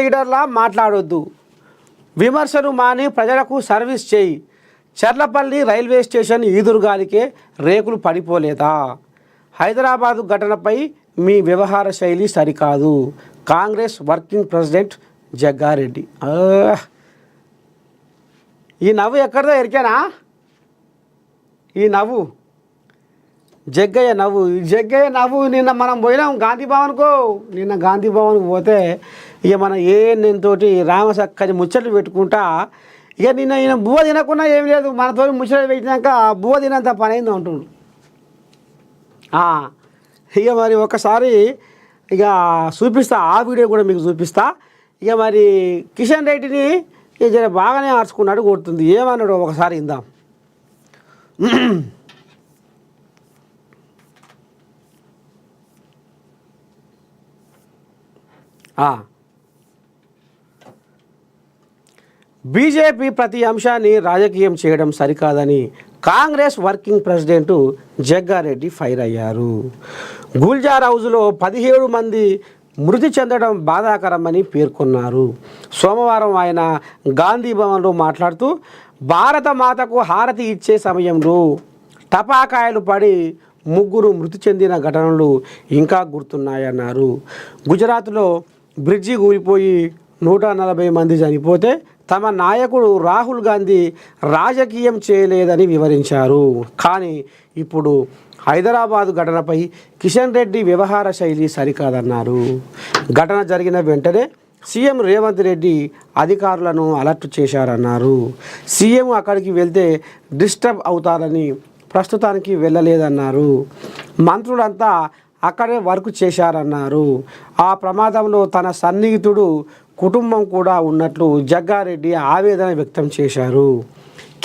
లీడర్లా మాట్లాడొద్దు, విమర్శను మాని ప్రజలకు సర్వీస్ చేయి. చర్లపల్లి రైల్వే స్టేషన్ ఈదురుగాలికే రేకులు పడిపోలేదా? హైదరాబాదు ఘటనపై మీ వ్యవహార శైలి సరికాదు. Congress working president Jaggareddy. ఈ నవ్వు ఎక్కడిదో ఎరికేనా? ఈ నవ్వు జగ్గయ్య నవ్వు. నిన్న మనం పోయినాం గాంధీ భవన్కు. నిన్న గాంధీ భవన్కు పోతే ఇక మన ఏఎన్ఎన్తోటి రామసక్కని ముచ్చట్లు పెట్టుకుంటా ఇక నిన్న ఈయన బువ్వ తినకుండా ఏం లేదు, మనతో ముచ్చట్లు పెట్టినాక బువ్వ తినంత పని అయింది అంటుండు. ఇక మరి ఒకసారి ఇక చూపిస్తా, ఆ వీడియో కూడా మీకు చూపిస్తా. ఇక మరి కిషన్ రెడ్డిని ఇక బాగానే ఆర్చుకున్నాడు, కొడుతుంది. ఏమన్నాడు ఒకసారి ఇందాం. బీజేపీ ప్రతి అంశాన్ని రాజకీయం చేయడం సరికాదని Congress working president Jaggareddy fire అయ్యారు. గుల్జార్ హౌజ్లో 17 మంది మృతి చెందడం బాధాకరమని పేర్కొన్నారు. సోమవారం ఆయన గాంధీ భవన్లో మాట్లాడుతూ భారత మాతకు హారతి ఇచ్చే సమయంలో టపాకాయలు పడి 3 మృతి చెందిన ఘటనలు ఇంకా గుర్తున్నాయన్నారు. గుజరాత్లో బ్రిడ్జి కూలిపోయి 140 మంది చనిపోతే తమ నాయకుడు రాహుల్ గాంధీ రాజకీయం చేయలేదని వివరించారు. కానీ ఇప్పుడు హైదరాబాదు ఘటనపై కిషన్ రెడ్డి వ్యవహార శైలి సరికాదన్నారు. ఘటన జరిగిన వెంటనే సీఎం రేవంత్ రెడ్డి అధికారులను అలర్ట్ చేశారన్నారు. సీఎం అక్కడికి వెళ్తే డిస్టర్బ్ అవుతారని ప్రస్తుతానికి వెళ్ళలేదన్నారు. మంత్రులంతా అక్కడే వర్క్ చేశారన్నారు. ఆ ప్రమాదంలో తన సన్నిహితుడు కుటుంబం కూడా ఉన్నట్లు జగ్గారెడ్డి ఆవేదన వ్యక్తం చేశారు.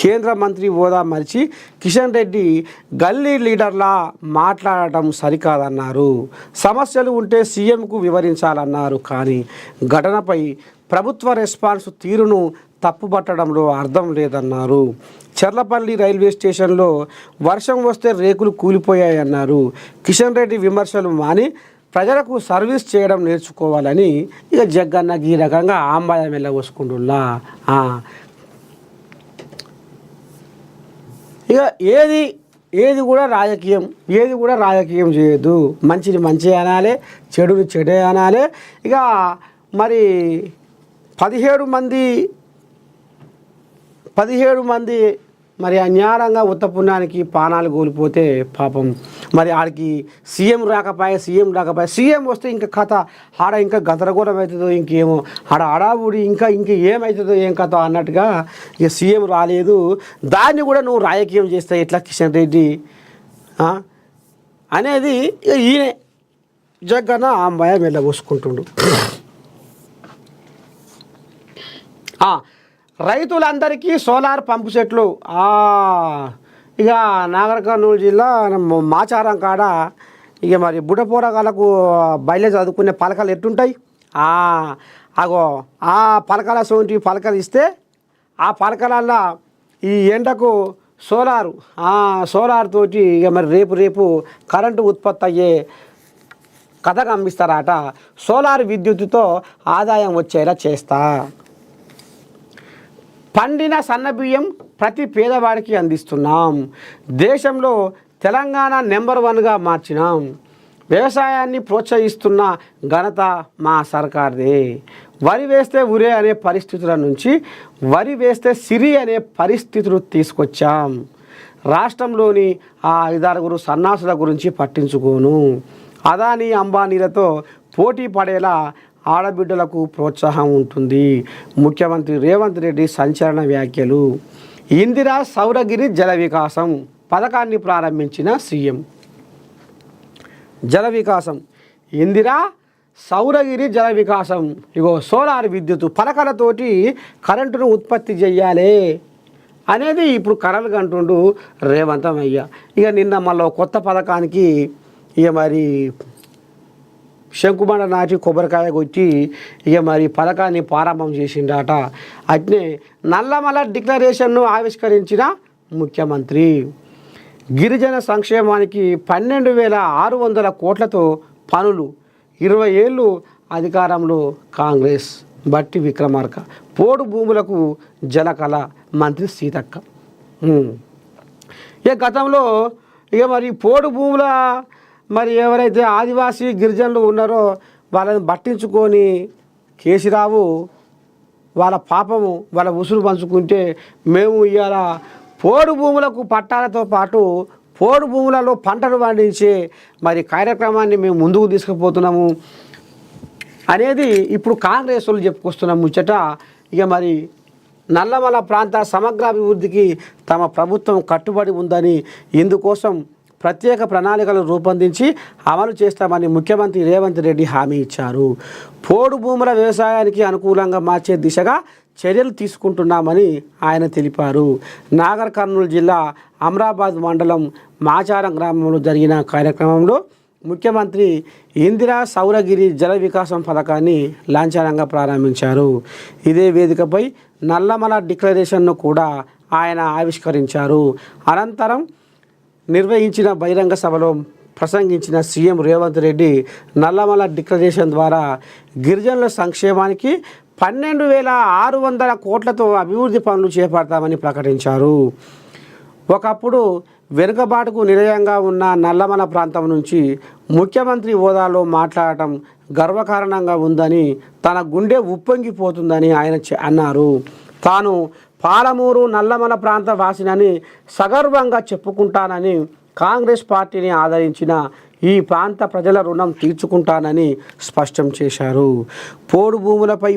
కేంద్ర మంత్రి హోదా మరిచి కిషన్ రెడ్డి గల్లీ లీడర్లా మాట్లాడటం సరికాదన్నారు. సమస్యలు ఉంటే సీఎంకు వివరించాలన్నారు. కానీ ఘటనపై ప్రభుత్వ రెస్పాన్స్ తీరును తప్పుపట్టడంలో అర్థం లేదన్నారు. చర్లపల్లి రైల్వే స్టేషన్లో వర్షం వస్తే రేకులు కూలిపోయాయన్నారు. కిషన్ రెడ్డి విమర్శలు మాని ప్రజలకు సర్వీస్ చేయడం నేర్చుకోవాలని ఇక జగ్గన్నకి ఈ రకంగా ఆంబాయం వెళ్ళవసుకుంటున్నా. ఇక ఏది కూడా రాజకీయం చేయొద్దు. మంచిని మంచి అనాలి, చెడుని చెడే అనాలి. ఇక మరి 17 మంది మరి అన్యాయంగా ఉత్తపుణ్యానికి పానాలు కోల్పోతే పాపం మరి ఆడికి సీఎం రాకపోయే. సీఎం వస్తే ఇంకా కథ ఆడ ఇంకా గందరగోళం అవుతుందో ఇంకేమో ఆడ అడావుడి ఇంకా ఏమవుతుందో ఏం కథ అన్నట్టుగా ఇక సీఎం రాలేదు. దాన్ని కూడా నువ్వు రాజకీయం చేస్తావు ఎట్లా కిషన్ రెడ్డి అనేది ఇక ఈయనే జగ్గన్న ఆంబాయ వెళ్ళబోసుకుంటుండు. రైతులందరికీ సోలార్ పంపు సెట్లు. ఇక నాగర్ కర్నూలు జిల్లా మాచారం కాడ ఇక మరి బుడపోరగాళ్ళకు బయలు చదువుకునే పలకలు ఎట్టుంటాయి, అగో ఆ పలకల సోంటి పలకలు ఇస్తే ఆ పలకలల్లో ఈ ఎండకు సోలార్ తోటి ఇక మరి రేపు కరెంటు ఉత్పత్తి అయ్యే కథకు అమ్మిస్తారట. సోలార్ విద్యుత్తుతో ఆదాయం వచ్చేలా చేస్తా. పండిన సన్నబియ్యం ప్రతి పేదవాడికి అందిస్తున్నాం. దేశంలో తెలంగాణ నెంబర్ 1గా మార్చినాం. వ్యవసాయాన్ని ప్రోత్సహిస్తున్న ఘనత మా సర్కార్దే. వరి వేస్తే ఉరే అనే పరిస్థితుల నుంచి వరి వేస్తే సిరి అనే పరిస్థితులు తీసుకొచ్చాం. రాష్ట్రంలోని ఆ 5-6 సన్నాసుల గురించి పట్టించుకోను. అదానీ అంబానీలతో పోటీ పడేలా ఆడబిడ్డలకు ప్రోత్సాహం ఉంటుంది. ముఖ్యమంత్రి రేవంత్ రెడ్డి సంచలన వ్యాఖ్యలు. ఇందిరా సౌరగిరి జల వికాసం పథకాన్ని ప్రారంభించిన సీఎం. జల వికాసం, ఇందిరా సౌరగిరి జల వికాసం. ఇగో సోలార్ విద్యుత్ పలకలతోటి కరెంటును ఉత్పత్తి చెయ్యాలి అనేది ఇప్పుడు కలలు కంటుండు రేవంత్ అయ్య. ఇక నిన్న మళ్ళీ కొత్త పథకానికి ఇక మరి శంకుబండ నాటి కొబ్బరికాయ కొట్టి ఇక మరి పథకాన్ని ప్రారంభం చేసిండట. అట్నే నల్లమల డిక్లరేషన్ను ఆవిష్కరించిన ముఖ్యమంత్రి. గిరిజన సంక్షేమానికి 12,600 కోట్లతో పనులు. 20 ఏళ్ళు అధికారంలో కాంగ్రెస్. బట్టి విక్రమార్క. పోడు భూములకు జలకళ మంత్రి సీతక్క. ఇక గతంలో ఇక మరి పోడు భూముల మరి ఎవరైతే ఆదివాసీ గిరిజనులు ఉన్నారో వాళ్ళని పట్టించుకొని కేసీరావు వాళ్ళ పాపము వాళ్ళ ఉసురు పంచుకుంటే మేము ఇవాళ పోడు భూములకు పట్టాలతో పాటు పోడు భూములలో పంటలు పండించే మరి కార్యక్రమాన్ని మేము ముందుకు తీసుకుపోతున్నాము అనేది ఇప్పుడు కాంగ్రెస్ వాళ్ళు చెప్పుకొస్తున్న ముచ్చట. ఇక మరి నల్లమల ప్రాంత సమగ్రాభివృద్ధికి తమ ప్రభుత్వం కట్టుబడి ఉందని, ఇందుకోసం ప్రత్యేక ప్రణాళికలు రూపొందించి అమలు చేస్తామని ముఖ్యమంత్రి రేవంత్ రెడ్డి హామీ ఇచ్చారు. పోడు భూముల వ్యవసాయానికి అనుకూలంగా మార్చే దిశగా చర్యలు తీసుకుంటున్నామని ఆయన తెలిపారు. నాగర్ కర్నూలు జిల్లా అమరాబాద్ మండలం మాచారం గ్రామంలో జరిగిన కార్యక్రమంలో ముఖ్యమంత్రి ఇందిరా సౌరగిరి జల వికాసం పథకాన్ని లాంఛనంగా ప్రారంభించారు. ఇదే వేదికపై నల్లమల డిక్లరేషన్ను కూడా ఆయన ఆవిష్కరించారు. అనంతరం నిర్వహించిన బహిరంగ సభలో ప్రసంగించిన సీఎం రేవంత్ రెడ్డి నల్లమల డిక్లరేషన్ ద్వారా గిరిజనుల సంక్షేమానికి 12,600 కోట్లతో అభివృద్ధి పనులు చేపడతామని ప్రకటించారు. ఒకప్పుడు వెనుకబాటుకు నిలయంగా ఉన్న నల్లమల ప్రాంతం నుంచి ముఖ్యమంత్రి హోదాలో మాట్లాడటం గర్వకారణంగా ఉందని, తన గుండె ఉప్పొంగిపోతుందని ఆయన అన్నారు. తాను పాలమూరు నల్లమల ప్రాంత వాసినని సగర్వంగా చెప్పుకుంటానని, కాంగ్రెస్ పార్టీని ఆదరించిన ఈ ప్రాంత ప్రజల రుణం తీర్చుకుంటానని స్పష్టం చేశారు. పోడు భూములపై